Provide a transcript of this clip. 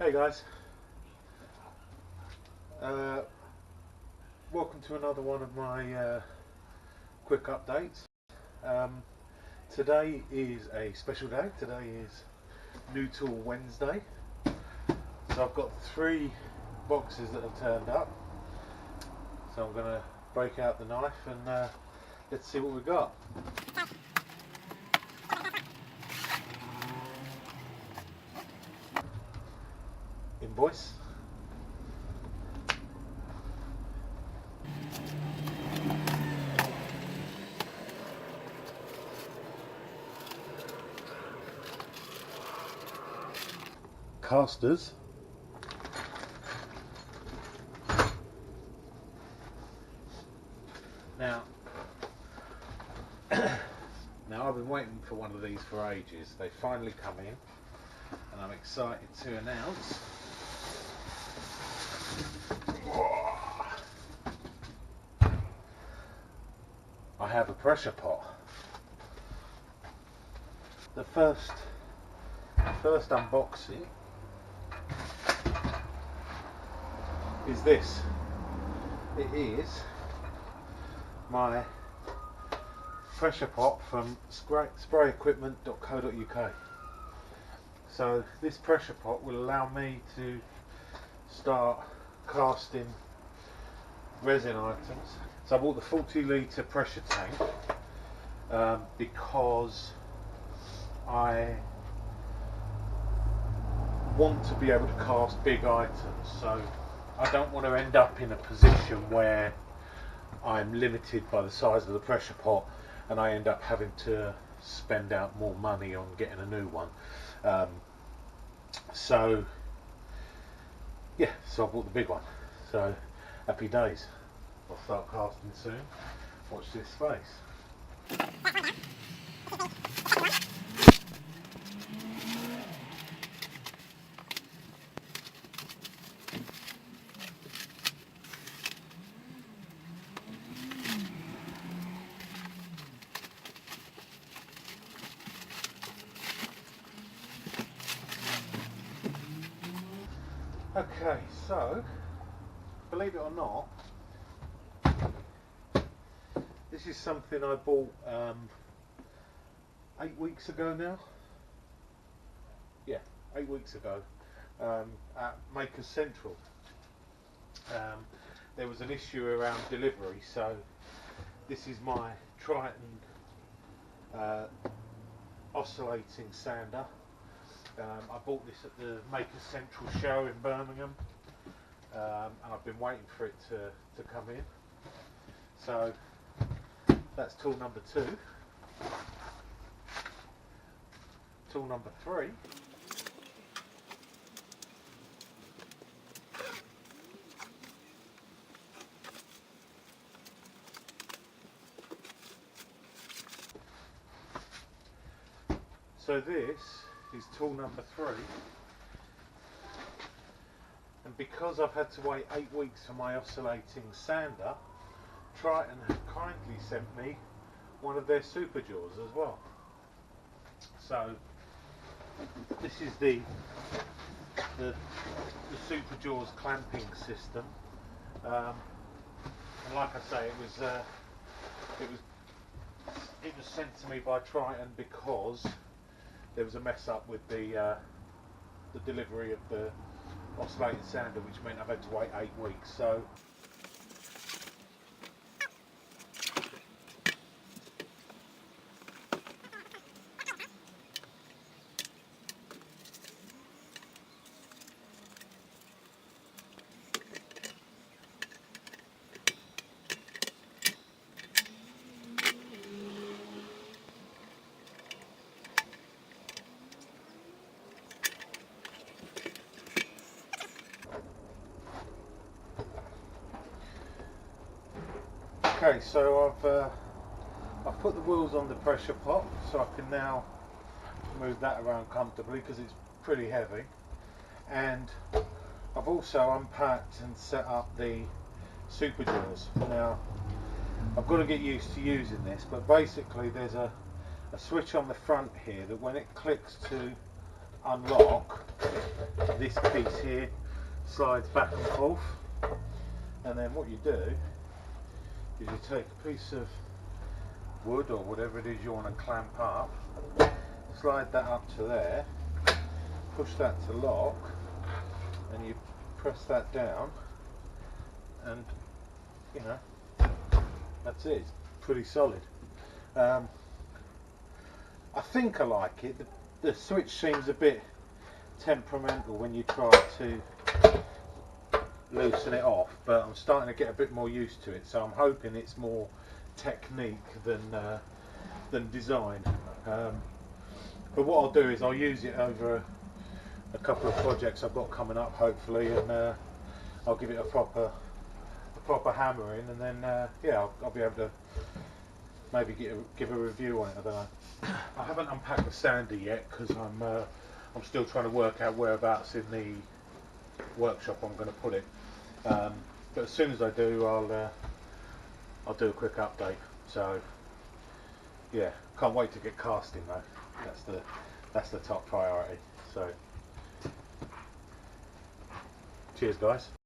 Hey guys, welcome to another one of my quick updates. Today is a special day. Today is New Tool Wednesday. So I've got 3 boxes that have turned up. So I'm going to break out the knife and let's see what we've got. Invoice. Casters. Now I've been waiting for one of these for ages. They finally come in and I'm excited to announce I have a pressure pot. The first unboxing is this. It is my pressure pot from sprayequipment.co.uk. So this pressure pot will allow me to start casting resin items. So I bought the 40-litre pressure tank because I want to be able to cast big items. So I don't want to end up in a position where I'm limited by the size of the pressure pot and I end up having to spend out more money on getting a new one. So I bought the big one. So happy days. I'll start casting soon. Watch this space. Okay, so believe it or not, this is something I bought 8 weeks ago now. Yeah, 8 weeks ago at Makers Central. There was an issue around delivery, so this is my Triton oscillating sander. I bought this at the Makers Central show in Birmingham, and I've been waiting for it to come in. So that's tool number 2. Tool number 3. So this is tool number 3, and because I've had to wait 8 weeks for my oscillating sander, Triton have kindly sent me one of their Superjaws as well. So this is the Superjaws clamping system, and like I say, it was sent to me by Triton because there was a mess up with the delivery of the oscillating sander, which meant I've had to wait 8 weeks. So okay, so I've put the wheels on the pressure pot, so I can now move that around comfortably because it's pretty heavy. And I've also unpacked and set up the Superjaws. Now I've got to get used to using this, but basically there's a switch on the front here that when it clicks to unlock, this piece here slides back and forth, and then what you do is you take a piece of wood or whatever it is you want to clamp up, slide that up to there, push that to lock, and you press that down, and you know, that's it. It's pretty solid. I think I like it. The switch seems a bit temperamental when you try to loosen it off, but I'm starting to get a bit more used to it, so I'm hoping it's more technique than design. But what I'll do is I'll use it over a couple of projects I've got coming up, hopefully, and I'll give it a proper hammering, and then yeah, I'll be able to maybe give a review on it. I don't know. I haven't unpacked the sander yet because I'm still trying to work out whereabouts in the workshop I'm going to put it. But as soon as I do, I'll do a quick update. So yeah, can't wait to get casting though. That's the top priority. So cheers, guys.